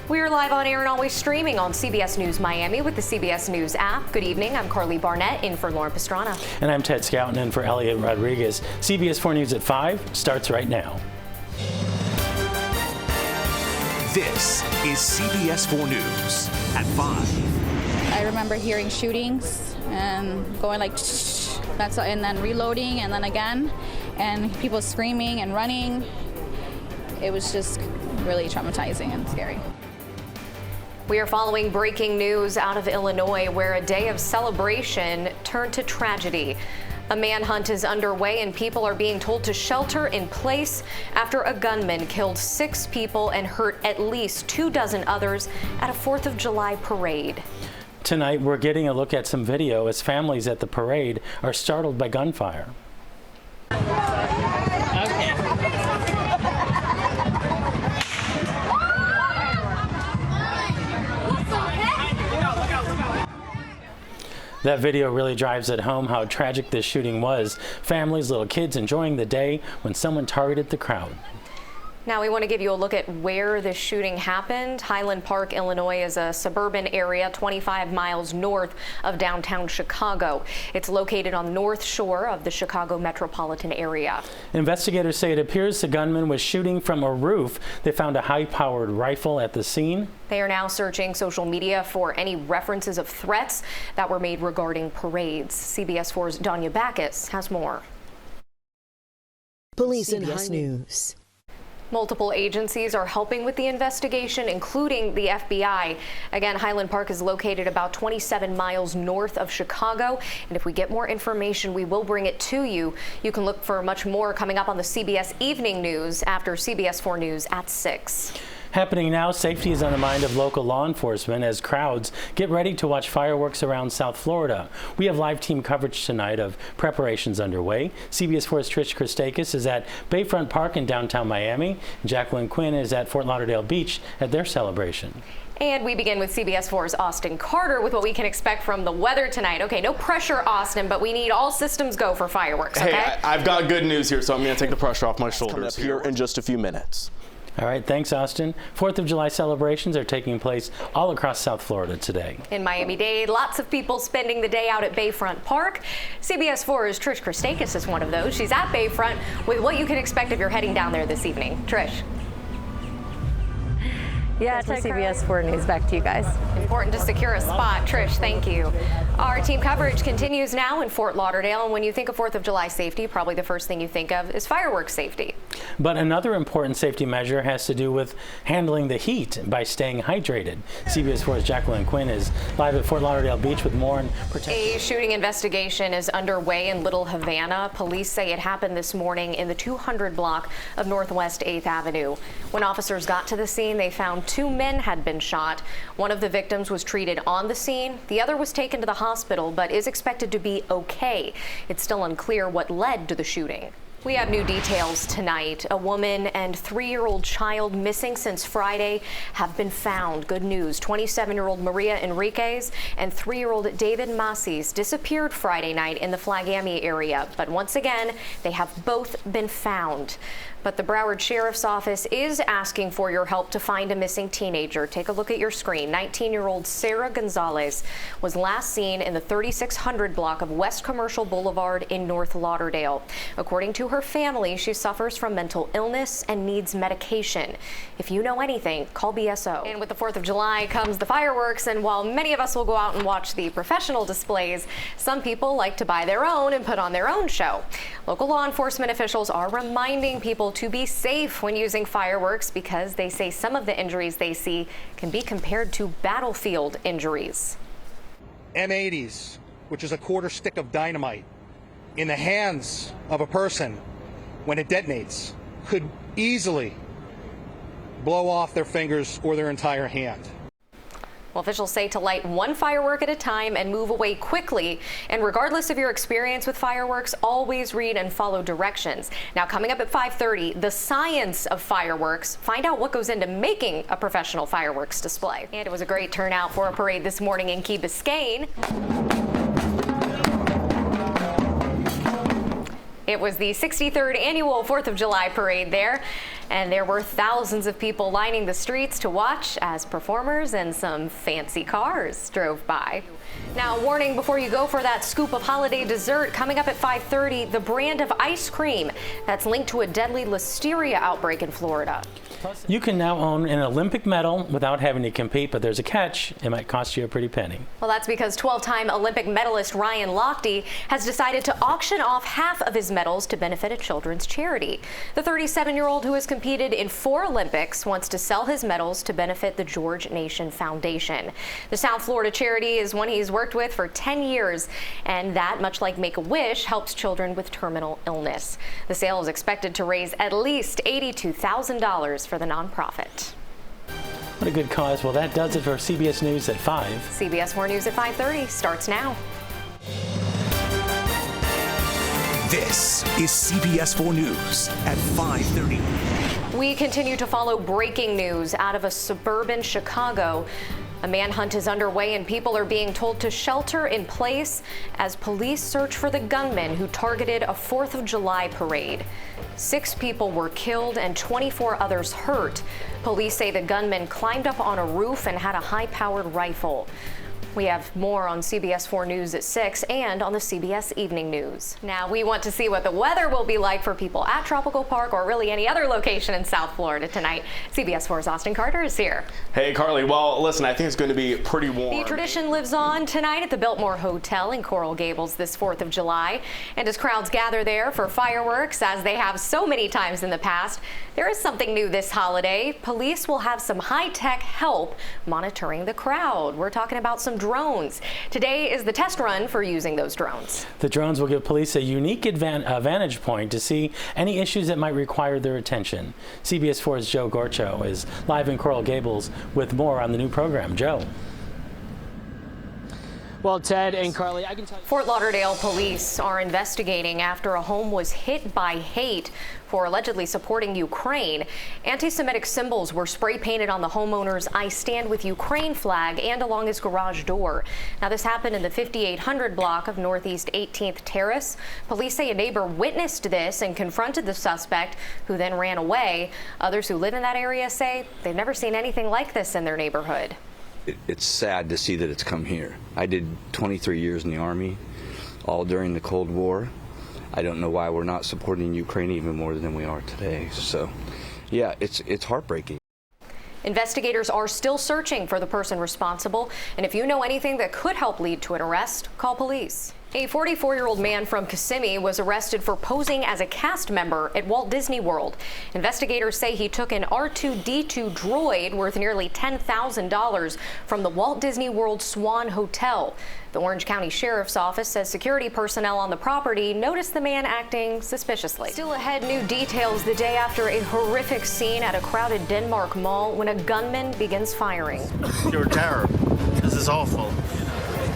We're live on air and always streaming on CBS News Miami with the CBS News app. Good evening. I'm Carly Barnett in for Lauren Pastrana. And I'm Ted Scouten in for Elliot Rodriguez. CBS 4 News at 5 starts right now. This is CBS 4 News at 5. I remember hearing shootings and going like, and then reloading and then again, and people screaming and running. It was just really traumatizing and scary. We are following breaking news out of Illinois, where a day of celebration turned to tragedy. A manhunt is underway and people are being told to shelter in place after a gunman killed 6 people and hurt at least 24 others at a 4th of July parade. Tonight, we're getting a look at some video as families at the parade are startled by gunfire. That video really drives it home how tragic this shooting was. Families, little kids enjoying the day when someone targeted the crowd. Now we want to give you a look at where this shooting happened. Highland Park, Illinois is a suburban area 25 miles north of downtown Chicago. It's located on the north shore of the Chicago metropolitan area. Investigators say it appears the gunman was shooting from a roof. They found a high-powered rifle at the scene. They are now searching social media for any references of threats that were made regarding parades. CBS 4's Danya Backus has more. Police in CBS News. Multiple agencies are helping with the investigation, including the FBI. Again, Highland Park is located about 27 miles north of Chicago. And if we get more information, we will bring it to you. You can look for much more coming up on the CBS Evening News after CBS 4 News at 6. Happening now, safety is on the mind of local law enforcement as crowds get ready to watch fireworks around South Florida. We have live team coverage tonight of preparations underway. CBS 4's Trish Christakis is at Bayfront Park in downtown Miami. Jacqueline Quinn is at Fort Lauderdale Beach at their celebration. And we begin with CBS 4's Austin Carter with what we can expect from the weather tonight. Okay, no pressure, Austin, but we need all systems go for fireworks, okay? Hey, I've got good news here, so I'm going to take the pressure off my shoulders. Coming up here in just a few minutes. All right, thanks, Austin. 4th of July celebrations are taking place all across South Florida today. In Miami-Dade, lots of people spending the day out at Bayfront Park. CBS 4's Trish Christakis is one of those. She's at Bayfront with what you can expect if you're heading down there this evening. Trish. Yeah, for CBS 4 News, back to you guys. Important to secure a spot. Trish, thank you. Our team coverage continues now in Fort Lauderdale, and when you think of 4th of July safety, probably the first thing you think of is fireworks safety. But another important safety measure has to do with handling the heat by staying hydrated. CBS 4's Jacqueline Quinn is live at Fort Lauderdale Beach with more on protection. A shooting investigation is underway in Little Havana. Police say it happened this morning in the 200 block of Northwest 8th Avenue. When officers got to the scene, they found 2 men had been shot. One of the victims was treated on the scene. The other was taken to the hospital, but is expected to be okay. It's still unclear what led to the shooting. We have new details tonight. A woman and 3-year-old child missing since Friday have been found. Good news. 27-year-old Maria Enriquez and 3-year-old David Masis disappeared Friday night in the Flagami area. But once again, they have both been found. But the Broward Sheriff's Office is asking for your help to find a missing teenager. Take a look at your screen. 19-year-old Sarah Gonzalez was last seen in the 3600 block of West Commercial Boulevard in North Lauderdale. According to her family, she suffers from mental illness and needs medication. If you know anything, call BSO. And with the 4th of July comes the fireworks, and while many of us will go out and watch the professional displays, some people like to buy their own and put on their own show. Local law enforcement officials are reminding people to be safe when using fireworks because they say some of the injuries they see can be compared to battlefield injuries. M80s, which is a quarter stick of dynamite, in the hands of a person when it detonates could easily blow off their fingers or their entire hand. Well, officials say to light one firework at a time and move away quickly. And regardless of your experience with fireworks, always read and follow directions. Now, coming up at 5:30, the science of fireworks. Find out what goes into making a professional fireworks display. And it was a great turnout for a parade this morning in Key Biscayne. It was the 63rd annual 4th of July parade there. And there were thousands of people lining the streets to watch as performers and some fancy cars drove by. Now, warning before you go for that scoop of holiday dessert. Coming up at 5:30, the brand of ice cream that's linked to a deadly listeria outbreak in Florida. You can now own an Olympic medal without having to compete, but there's a catch. It might cost you a pretty penny. Well, that's because 12-time Olympic medalist Ryan Lochte has decided to auction off half of his medals to benefit a children's charity. The 37-year-old, who has competed in 4 Olympics, wants to sell his medals to benefit the George Nation Foundation. The South Florida charity is one he's worked with for 10 years, and that, much like Make-A-Wish, helps children with terminal illness. The sale is expected to raise at least $82,000 for the nonprofit. What a good cause. Well, that does it for CBS News at 5. CBS 4 News at 5:30 starts now. This is CBS 4 News at 5:30. We continue to follow breaking news out of a suburban Chicago. A manhunt is underway and people are being told to shelter in place as police search for the gunman who targeted a 4th of July parade. 6 people were killed and 24 others hurt. Police say the gunman climbed up on a roof and had a high-powered rifle. We have more on CBS 4 News at 6 and on the CBS Evening News. Now, we want to see what the weather will be like for people at Tropical Park or really any other location in South Florida tonight. CBS 4's Austin Carter is here. Hey, Carly. Well, listen, I think it's going to be pretty warm. The tradition lives on tonight at the Biltmore Hotel in Coral Gables this 4th of July. And as crowds gather there for fireworks, as they have so many times in the past, there is something new this holiday. Police will have some high-tech help monitoring the crowd. We're talking about some drones. Today is the test run for using those drones. The drones will give police a unique vantage point to see any issues that might require their attention. CBS 4's Joe Gorcho is live in Coral Gables with more on the new program. Joe. Well, Ted and Carly, I can tell you. Fort Lauderdale police are investigating after a home was hit by hate for allegedly supporting Ukraine. Anti-Semitic symbols were spray painted on the homeowner's I Stand With Ukraine flag and along his garage door. Now, this happened in the 5800 block of Northeast 18th Terrace. Police say a neighbor witnessed this and confronted the suspect, who then ran away. Others who live in that area say they've never seen anything like this in their neighborhood. It's sad to see that it's come here. I did 23 years in the Army, all during the Cold War. I don't know why we're not supporting Ukraine even more than we are today. So, yeah, it's heartbreaking. Investigators are still searching for the person responsible, and if you know anything that could help lead to an arrest, call police. A 44-year-old man from Kissimmee was arrested for posing as a cast member at Walt Disney World. Investigators say he took an R2-D2 droid worth nearly $10,000 from the Walt Disney World Swan Hotel. The Orange County Sheriff's Office says security personnel on the property noticed the man acting suspiciously. Still ahead, new details the day after a horrific scene at a crowded Denmark mall when a gunman begins firing. Pure terror. This is awful.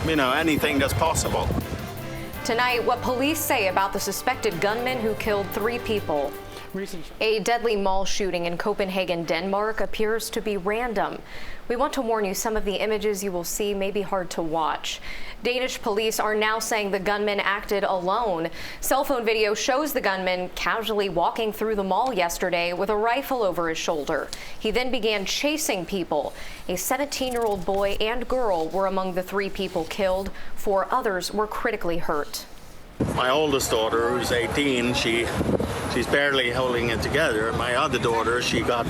You know, anything that's possible. Tonight, what police say about the suspected gunman who killed 3 people. A deadly mall shooting in Copenhagen, Denmark appears to be random. We want to warn you, some of the images you will see may be hard to watch. Danish police are now saying the gunman acted alone. Cell phone video shows the gunman casually walking through the mall yesterday with a rifle over his shoulder. He then began chasing people. A 17-year-old boy and girl were among the 3 people killed. 4 others were critically hurt. My oldest daughter, who's 18, she's barely holding it together. My other daughter, she got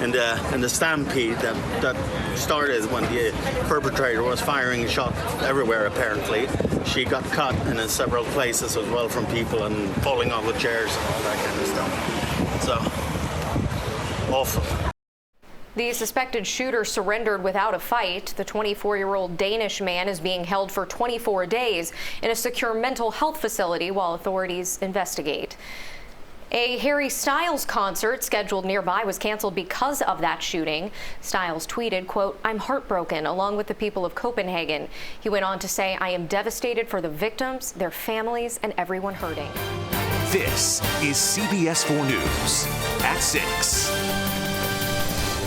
in the stampede that started when the perpetrator was firing shots everywhere. Apparently, she got cut in several places as well from people and falling off the chairs and all that kind of stuff. So awful. The suspected shooter surrendered without a fight. The 24-year-old Danish man is being held for 24 days in a secure mental health facility while authorities investigate. A Harry Styles concert scheduled nearby was canceled because of that shooting. Styles tweeted, quote, "I'm heartbroken along with the people of Copenhagen." He went on to say, "I am devastated for the victims, their families, and everyone hurting." This is CBS 4 News at 6.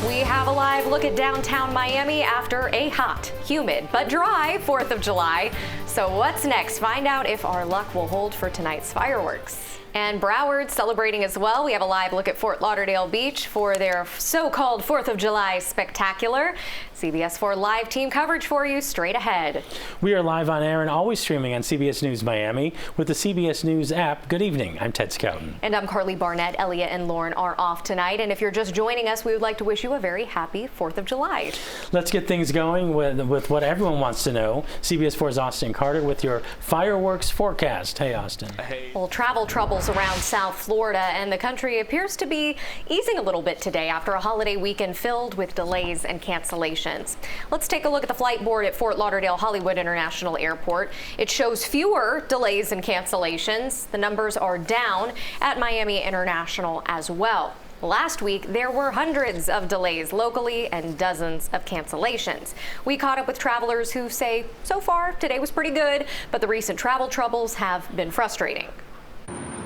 We have a live look at downtown Miami after a hot, humid, but dry 4th of July. So what's next? Find out if our luck will hold for tonight's fireworks. And Broward celebrating as well. We have a live look at Fort Lauderdale Beach for their so-called 4th of July spectacular. CBS 4 live team coverage for you straight ahead. We are live on air and always streaming on CBS News Miami with the CBS News app. Good evening. I'm Ted Scouten. And I'm Carly Barnett. Elliot and Lauren are off tonight. And if you're just joining us, we would like to wish you a very happy 4th of July. Let's get things going with what everyone wants to know. CBS 4's Austin Carter with your fireworks forecast. Hey, Austin. Hey. Well, travel troubles around South Florida and the country appears to be easing a little bit today after a holiday weekend filled with delays and cancellations. Let's take a look at the flight board at Fort Lauderdale Hollywood International Airport. It shows fewer delays and cancellations. The numbers are down at Miami International as well. Last week, there were hundreds of delays locally and dozens of cancellations. We caught up with travelers who say so far today was pretty good, but the recent travel troubles have been frustrating.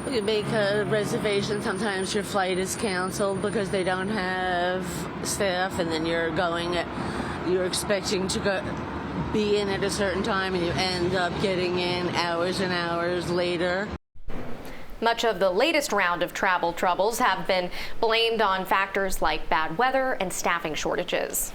You make a reservation, sometimes your flight is canceled because they don't have staff, and then you're expecting to be in at a certain time and you end up getting in hours and hours later. Much of the latest round of travel troubles have been blamed on factors like bad weather and staffing shortages.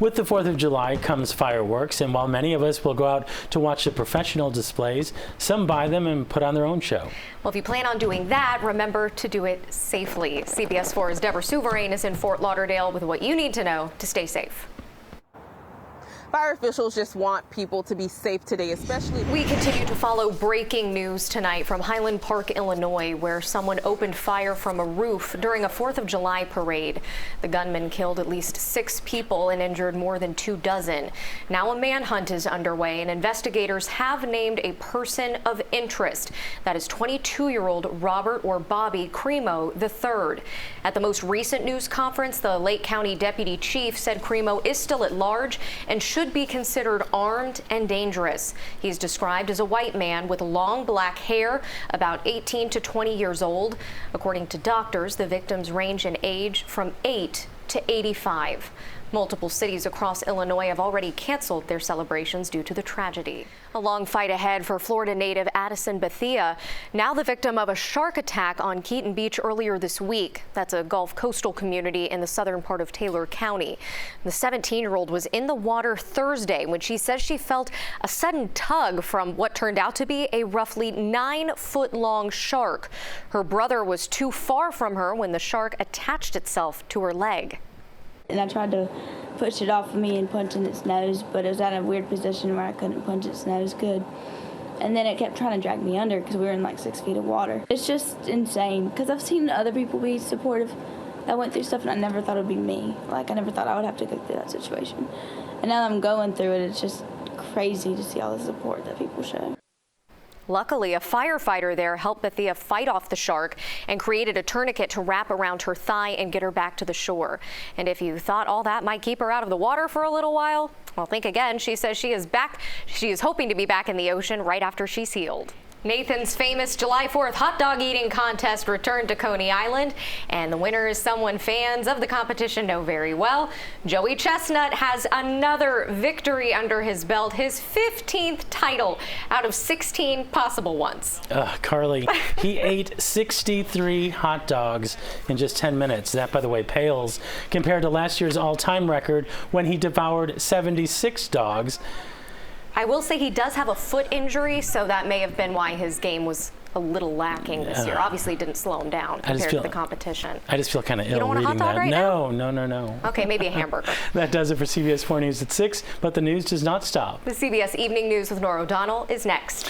With the 4th of July comes fireworks, and while many of us will go out to watch the professional displays, some buy them and put on their own show. Well, if you plan on doing that, remember to do it safely. CBS 4's Deborah Souverain is in Fort Lauderdale with what you need to know to stay safe. Fire officials just want people to be safe today, especially. We continue to follow breaking news tonight from Highland Park, Illinois, where someone opened fire from a roof during a 4th of July parade. The gunman killed at least 6 people and injured more than 2 dozen. Now a manhunt is underway and investigators have named a person of interest. That is 22-year-old Robert or Bobby Cremo III. At the most recent news conference, the Lake County deputy chief said Cremo is still at large and should be considered armed and dangerous. He's described as a white man with long black hair, about 18 to 20 years old. According to doctors, the victims range in age from 8 to 85. Multiple cities across Illinois have already canceled their celebrations due to the tragedy. A long fight ahead for Florida native Addison Bethea, now the victim of a shark attack on Keaton Beach earlier this week. That's a Gulf coastal community in the southern part of Taylor County. The 17-year-old was in the water Thursday when she says she felt a sudden tug from what turned out to be a roughly 9-foot-long shark. Her brother was too far from her when the shark attached itself to her leg. And I tried to push it off of me and punch in its nose, but it was at a weird position where I couldn't punch its nose good. And then it kept trying to drag me under because we were in like 6 feet of water. It's just insane because I've seen other people be supportive that went through stuff, and I never thought it would be me. Like, I never thought I would have to go through that situation. And now that I'm going through it, it's just crazy to see all the support that people show. Luckily, a firefighter there helped Bethea fight off the shark and created a tourniquet to wrap around her thigh and get her back to the shore. And if you thought all that might keep her out of the water for a little while, well, think again. She says she is back. She is hoping to be back in the ocean right after she's healed. Nathan's famous July 4th hot dog eating contest returned to Coney Island, and the winner is someone fans of the competition know very well. Joey Chestnut has another victory under his belt, his 15th title out of 16 possible ones. Carly, he ate 63 hot dogs in just 10 minutes. That, by the way, pales compared to last year's all-time record when he devoured 76 dogs. I will say he does have a foot injury, so that may have been why his game was a little lacking this year. Obviously didn't slow him down compared to the competition. I just feel kind of ill don't want reading a hot dog that. Right no, now? No. Okay, maybe a hamburger. That does it for CBS 4 News at 6, but the news does not stop. The CBS Evening News with Nora O'Donnell is next.